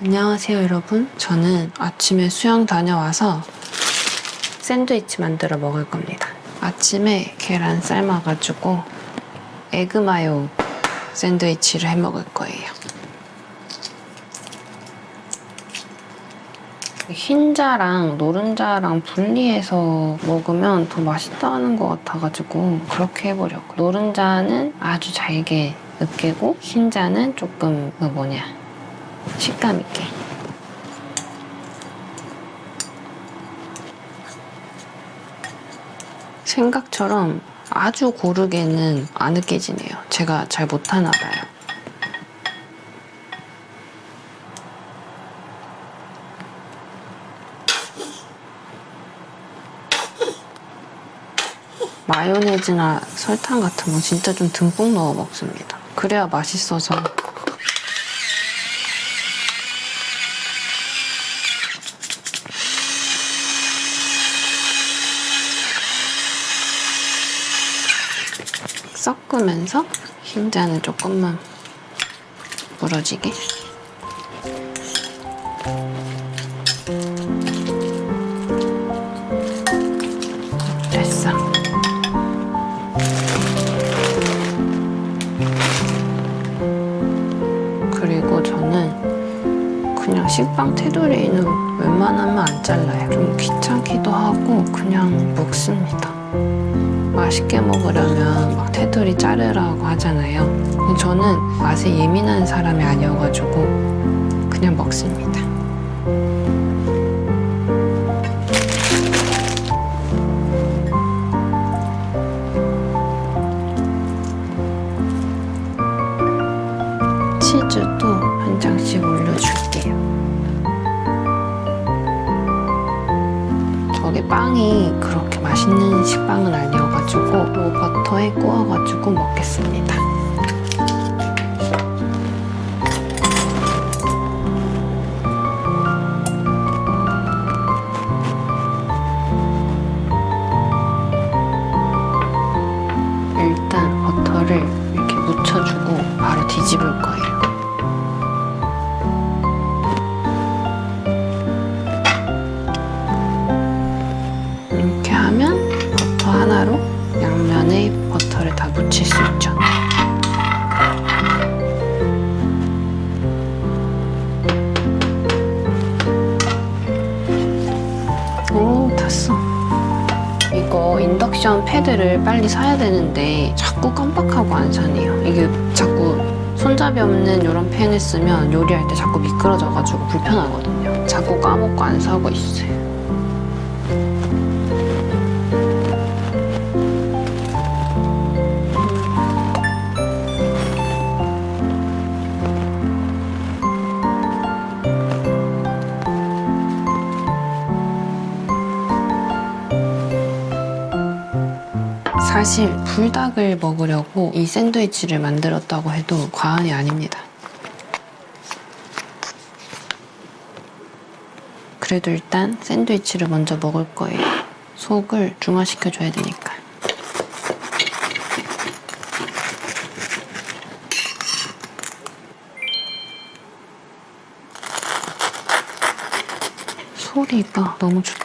안녕하세요 여러분. 저는 아침에 수영 다녀와서 샌드위치 만들어 먹을 겁니다. 아침에 계란 삶아가지고 에그마요 샌드위치를 해 먹을 거예요. 흰자랑 노른자랑 분리해서 먹으면 더 맛있다는 것 같아가지고 그렇게 해보려고. 노른자는 아주 잘게 으깨고 흰자는 조금 식감 있게. 생각처럼 아주 고르게는 안 으깨지네요. 제가 잘 못하나 봐요. 마요네즈나 설탕 같은 거 진짜 좀 듬뿍 넣어 먹습니다. 그래야 맛있어서. 섞으면서 흰자는 조금만 부러지게. 됐어. 그리고 저는 그냥 식빵 테두리는 웬만하면 안 잘라요. 좀 귀찮기도 하고 그냥 먹습니다. 맛있게 먹으려면 막 테두리 자르라고 하잖아요. 근데 저는 맛에 예민한 사람이 아니어가지고 그냥 먹습니다. 치즈도 한 장씩 올려줄게요. 저게 빵이 그렇게 맛있는 식빵은 아니어가지고 이 버터에 구워가지고 먹겠습니다. 일단 버터를 이렇게 묻혀주고 바로 뒤집을 거예요. 이렇게 하면 버터 하나로 양면에 버터를 다 묻힐 수 있죠. 오, 탔어. 이거 인덕션 패드를 빨리 사야 되는데 자꾸 깜빡하고 안 사네요. 이게 자꾸 손잡이 없는 이런 펜을 쓰면 요리할 때 자꾸 미끄러져가지고 불편하거든요. 자꾸 까먹고 안 사고 있어요. 사실 불닭을 먹으려고 이 샌드위치를 만들었다고 해도 과언이 아닙니다. 그래도 일단 샌드위치를 먼저 먹을 거예요. 속을 중화시켜줘야 되니까. 소리가 너무 좋다.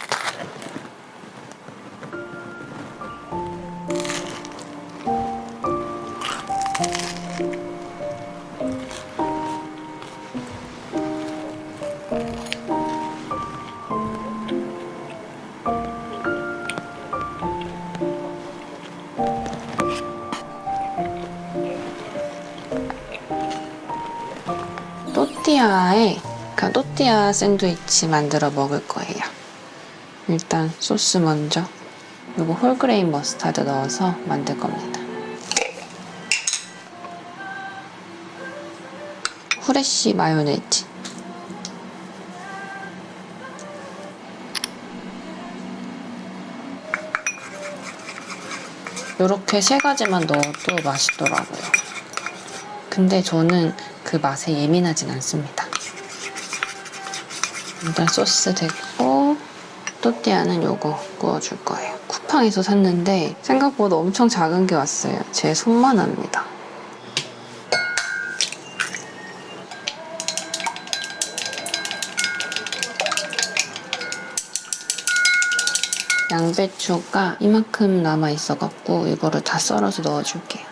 또띠아 샌드위치 만들어 먹을 거예요. 일단 소스 먼저. 이거 홀그레인 머스타드 넣어서 만들 겁니다. 후레쉬 마요네즈. 이렇게 세 가지만 넣어도 맛있더라고요. 근데 저는 그 맛에 예민하진 않습니다. 일단 소스 됐고 또띠아는 요거 구워줄 거예요. 쿠팡에서 샀는데 생각보다 엄청 작은 게 왔어요. 제 손만 합니다. 양배추가 이만큼 남아 있어갖고 이거를 다 썰어서 넣어줄게요.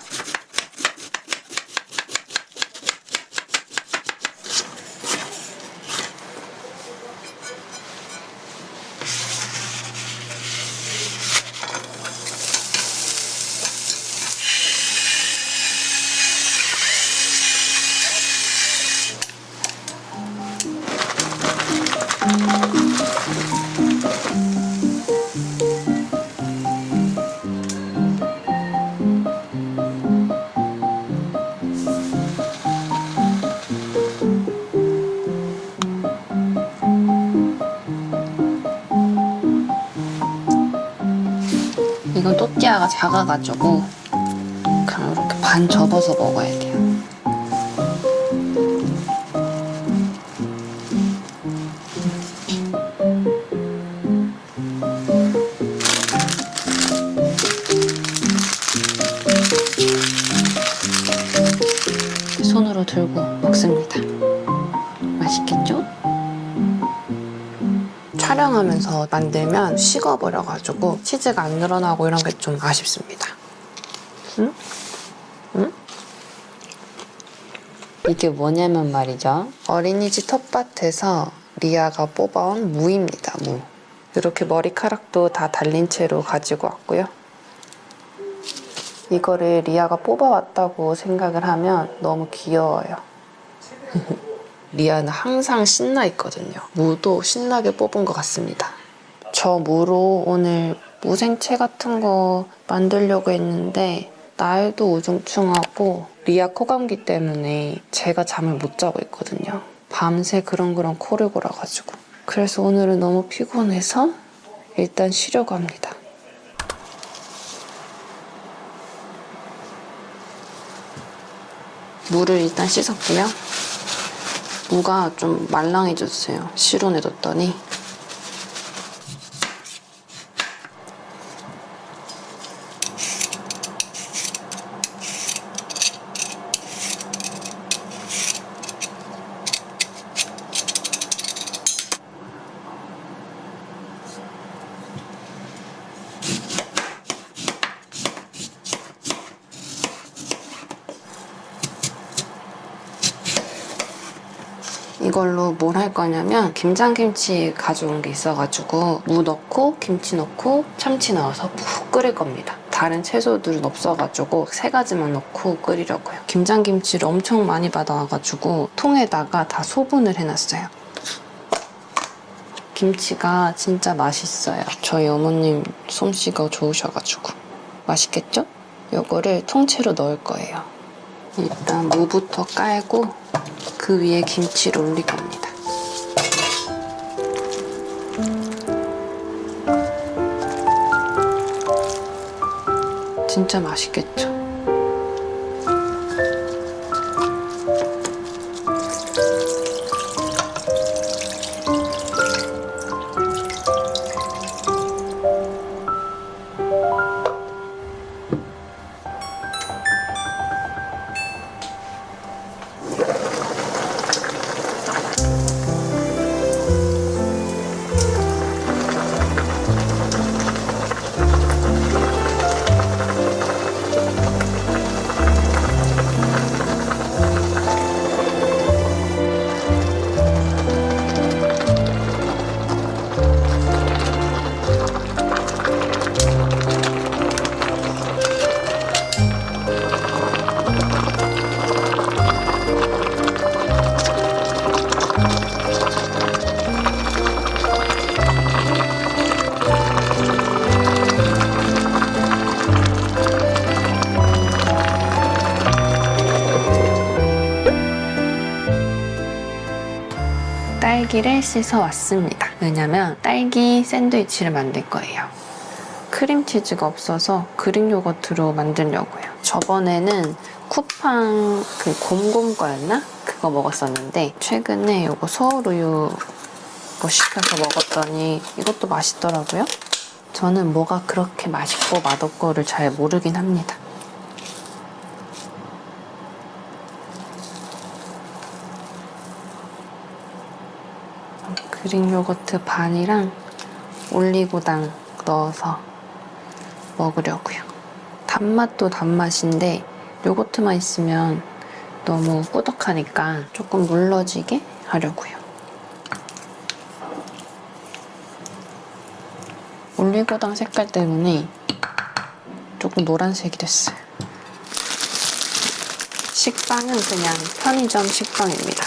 이건 또띠아가 작아가지고 그냥 이렇게 반 접어서 먹어야 돼요. 손으로 들고 먹습니다. 맛있겠죠? 촬영하면서 만들면 식어버려가지고 치즈가 안 늘어나고 이런 게 좀 아쉽습니다. 응? 응? 이게 뭐냐면 말이죠. 어린이집 텃밭에서 리아가 뽑아온 무입니다. 무. 이렇게 머리카락도 다 달린 채로 가지고 왔고요. 이거를 리아가 뽑아왔다고 생각을 하면 너무 귀여워요. 리아는 항상 신나 있거든요. 무도 신나게 뽑은 것 같습니다. 저 무로 오늘 무생채 같은 거 만들려고 했는데 날도 우중충하고 리아 코감기 때문에 제가 잠을 못 자고 있거든요. 밤새 그렁그렁 코를 골아가지고. 그래서 오늘은 너무 피곤해서 일단 쉬려고 합니다. 무를 일단 씻었고요. 무가 좀 말랑해졌어요. 실온에 뒀더니. 이걸로 뭘 할 거냐면 김장김치 가져온 게 있어가지고 무 넣고 김치 넣고 참치 넣어서 푹 끓일 겁니다. 다른 채소들은 없어가지고 3가지만 넣고 끓이려고요. 김장김치를 엄청 많이 받아와가지고 통에다가 다 소분을 해놨어요. 김치가 진짜 맛있어요. 저희 어머님 솜씨가 좋으셔가지고. 맛있겠죠? 이거를 통째로 넣을 거예요. 일단 무부터 깔고 그 위에 김치를 올릴 겁니다. 진짜 맛있겠죠? 딸기를 씻어왔습니다. 왜냐면 딸기 샌드위치를 만들 거예요. 크림치즈가 없어서 그릭 요거트로 만들려고요. 저번에는 쿠팡 그 곰곰 거였나? 그거 먹었었는데 최근에 이거 서울우유 뭐 시켜서 먹었더니 이것도 맛있더라고요. 저는 뭐가 그렇게 맛있고 맛없고를 잘 모르긴 합니다. 그릭 요거트 반이랑 올리고당 넣어서 먹으려고요. 단맛도 단맛인데 요거트만 있으면 너무 꾸덕하니까 조금 물러지게 하려고요. 올리고당 색깔 때문에 조금 노란색이 됐어요. 식빵은 그냥 편의점 식빵입니다.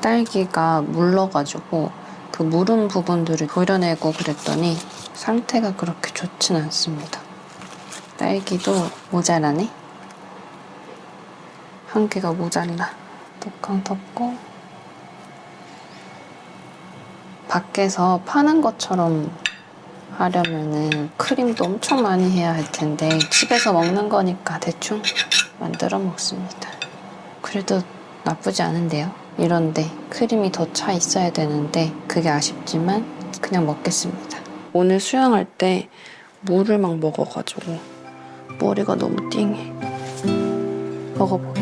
딸기가 물러가지고 그 무른 부분들을 도려내고 그랬더니 상태가 그렇게 좋진 않습니다. 딸기도 모자라네? 한 개가 모자라. 뚜껑 덮고 밖에서 파는 것처럼 하려면은 크림도 엄청 많이 해야 할 텐데 집에서 먹는 거니까 대충 만들어 먹습니다. 그래도 나쁘지 않은데요? 이런데 크림이 더 차 있어야 되는데 그게 아쉽지만 그냥 먹겠습니다. 오늘 수영할 때 물을 막 먹어가지고 머리가 너무 띵해. 먹어볼게요.